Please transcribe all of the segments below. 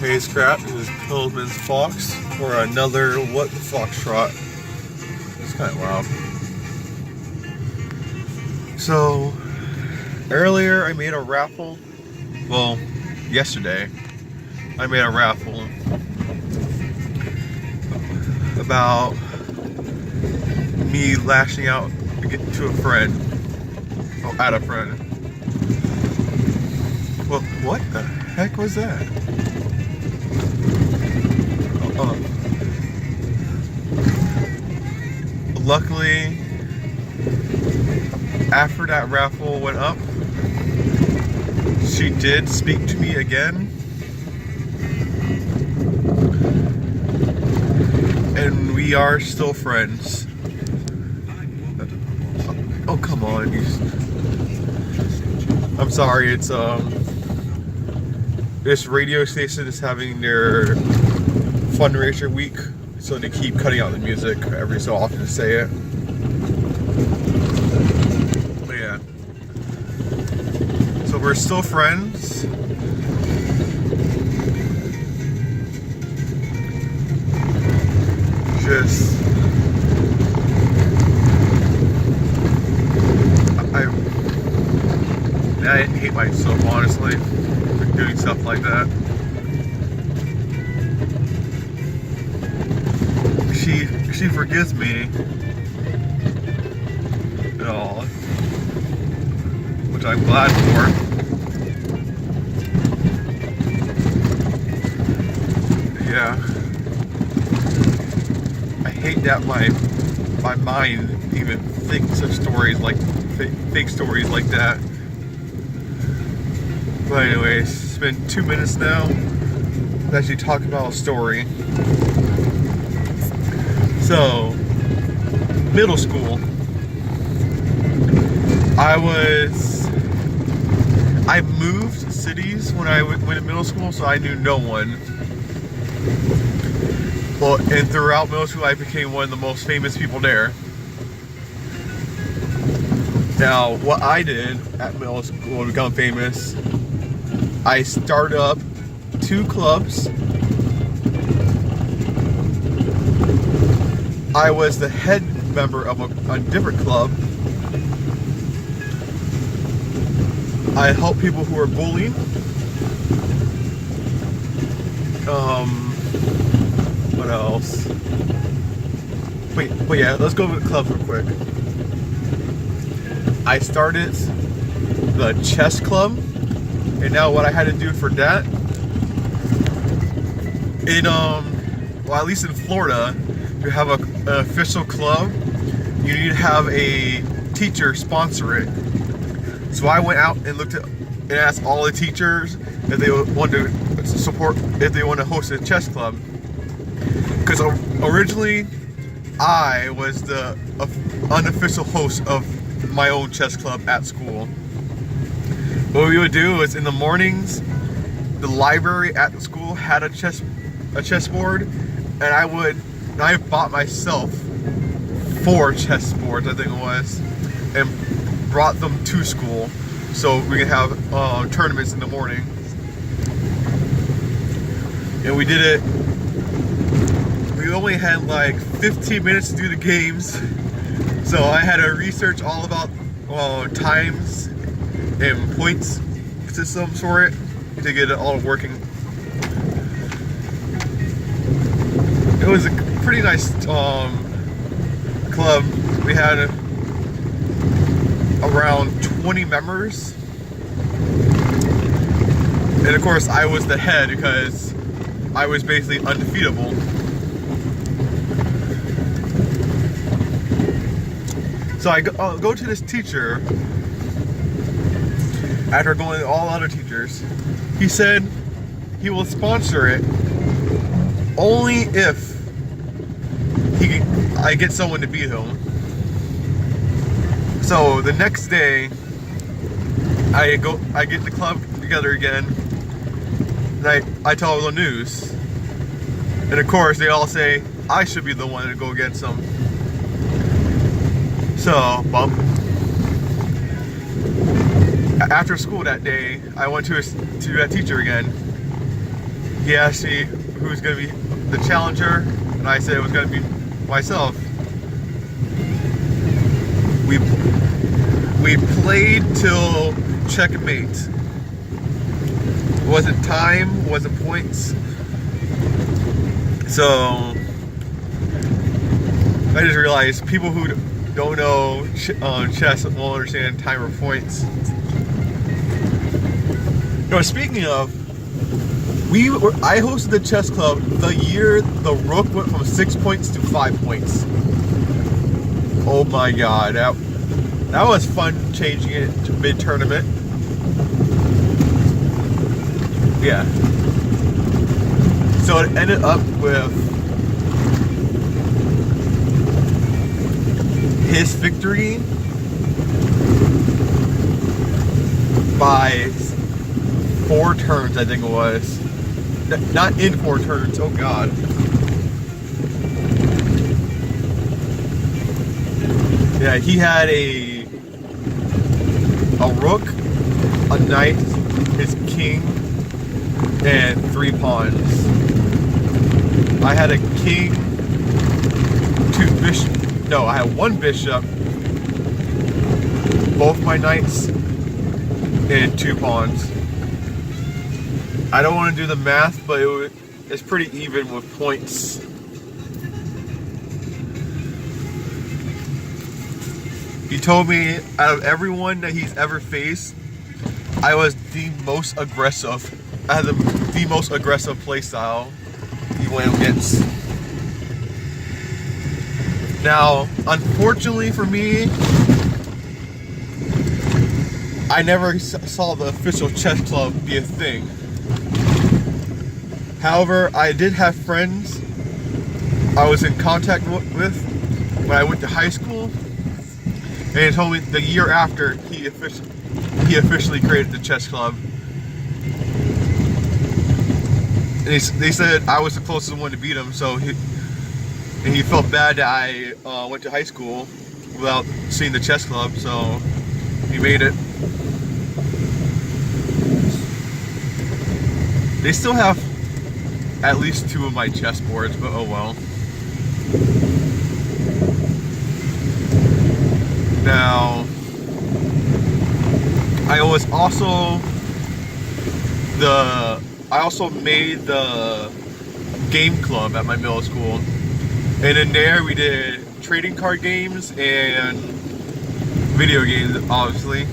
Hey Scrap, this is Pillman's Fox for another What Foxtrot. It's kind of loud. So, earlier I made a raffle. Well, yesterday I made a raffle about me lashing out to a friend. Oh, at a friend. Well, what the heck was that? Luckily, after that raffle went up, she did speak to me again, and we are still friends. Oh, come on. I'm sorry, it's this radio station is having their fundraiser week, so they keep cutting out the music every so often to say it. But yeah. So we're still friends. Just I hate myself, honestly, for doing stuff like that. She forgives me and all, which I'm glad for. Yeah, I hate that my mind even thinks of stories like fake stories like that. But anyways, it's been 2 minutes now to actually talk about a story. So, middle school, I moved cities when I went to middle school, so I knew no one. Well, and throughout middle school, I became one of the most famous people there. Now, what I did at middle school to become famous, I started up 2 clubs. I was the head member of a different club. I helped people who were bullied. What else? Wait, yeah, let's go over the clubs real quick. I started the chess club, and now what I had to do for that, well, at least in Florida, to have an official club, you need to have a teacher sponsor it. So I went out and looked at and asked all the teachers if they want to support, if they want to host a chess club. Because originally, I was the unofficial host of my own chess club at school. What we would do is in the mornings, the library at the school had a chessboard, and I bought myself 4 chessboards, I think it was, and brought them to school so we could have tournaments in the morning. And we did it. We only had like 15 minutes to do the games, so I had to research all about times and points systems for it to get it all working. It was a pretty nice club. We had around 20 members, and of course I was the head because I was basically undefeatable. So I go to this teacher after going to all other teachers. He said he will sponsor it only if I get someone to beat him. So the next day, I get the club together again, and I tell them the news. And of course, they all say I should be the one to go against them. So, after school that day, I went to that teacher again. he asked me who's going to be the challenger, and I said it was going to be myself. We played till checkmate. It wasn't time, it wasn't points. So I just realized people who don't know chess won't understand time or points. No, speaking of, I hosted the chess club the year the rook went from 6 points to 5 points. Oh my god, that was fun changing it to mid-tournament. Yeah. So it ended up with his victory by 4 turns, I think it was. Not in 4 turns, oh god. Yeah, he had a rook, a knight, his king, and 3 pawns. I had a king, 2 bishops. No, I had 1 bishop, both my knights, and 2 pawns. I don't want to do the math, but it's pretty even with points. He told me out of everyone that he's ever faced, I was the most aggressive. I had the most aggressive playstyle he went against. Now, unfortunately for me, I never saw the official chess club be a thing. However, I did have friends I was in contact with when I went to high school, and he told me the year after he officially created the chess club. And they said I was the closest one to beat him, so he felt bad that I went to high school without seeing the chess club, so he made it. They still have at least 2 of my chess boards, but oh well. Now, I also made the game club at my middle school, and in there we did trading card games and video games, obviously.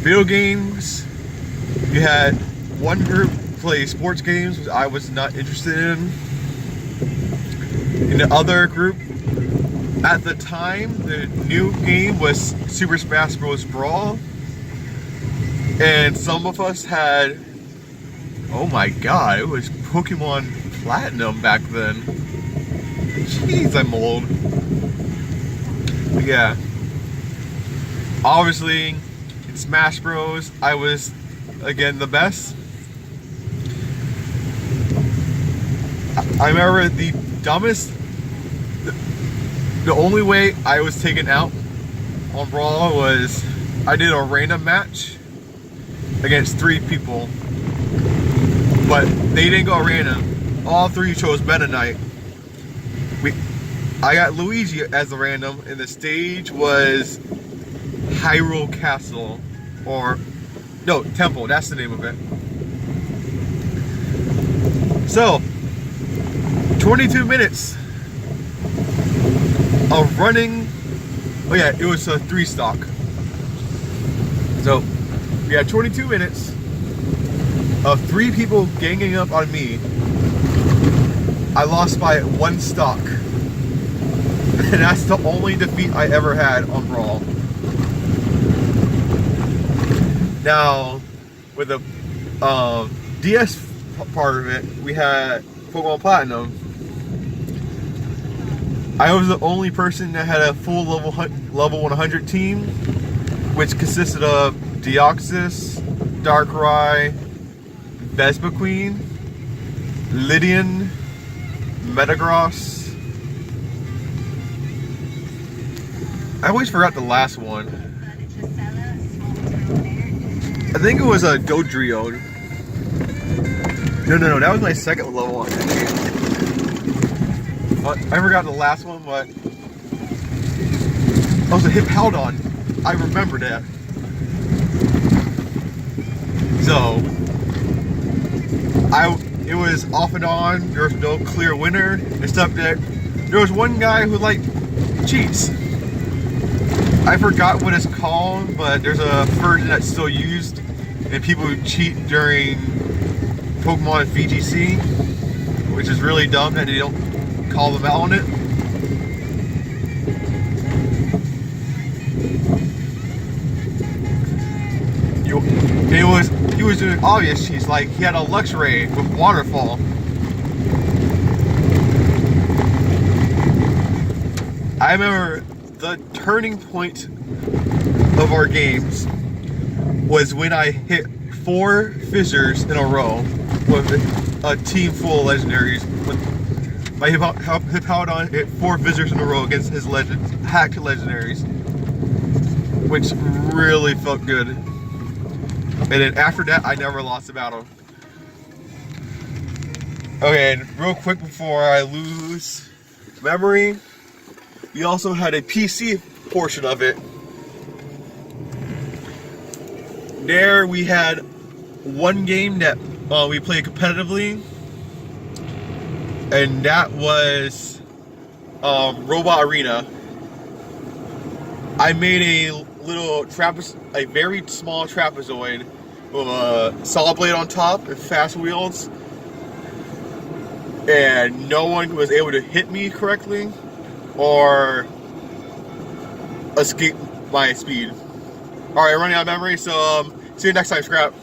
Video games, you had one group play sports games, which I was not interested in. In the other group, at the time, the new game was Super Smash Bros. Brawl. And some of us had, oh my god, it was Pokemon Platinum back then. Jeez, I'm old. But yeah. Obviously, in Smash Bros, I was, again, the best. I remember the dumbest, the only way I was taken out on Brawl was I did a random match against 3 people, but they didn't go random. All 3 chose Meta Knight. I got Luigi as a random, and the stage was Hyrule Castle, or no, Temple, that's the name of it. So, 22 minutes of running. Oh yeah, it was a 3 stock. So, we had 22 minutes of 3 people ganging up on me. I lost by 1 stock. And that's the only defeat I ever had on Brawl. Now, with the DS part of it, we had Pokemon Platinum. I was the only person that had a full level 100 team, which consisted of Deoxys, Darkrai, Vespiquen, Lydian, Metagross. I always forgot the last one. I think it was a Dodrio. No, that was my second level on that game. I forgot the last one, but oh, it was a Hippowdon. I remember that. So it was off and on. There was no clear winner and stuff. That there was one guy who liked cheats. I forgot what it's called, but there's a version that's still used, and people who cheat during Pokemon VGC, which is really dumb that they don't call them out on it. He was doing obvious cheats, like he had a Luxray with Waterfall. I remember the turning point of our games was when I hit 4 fissures in a row with a team full of legendaries. My Hippowdon hit 4 fissures in a row against his hacked legendaries, which really felt good. And then after that, I never lost a battle. Okay, and real quick before I lose memory, we also had a PC portion of it. There we had one game that we played competitively, and that was Robot Arena. I made a little a very small trapezoid with a saw blade on top and fast wheels, and no one was able to hit me correctly or escape my speed. Alright, running out of memory, so see you next time, Scrap.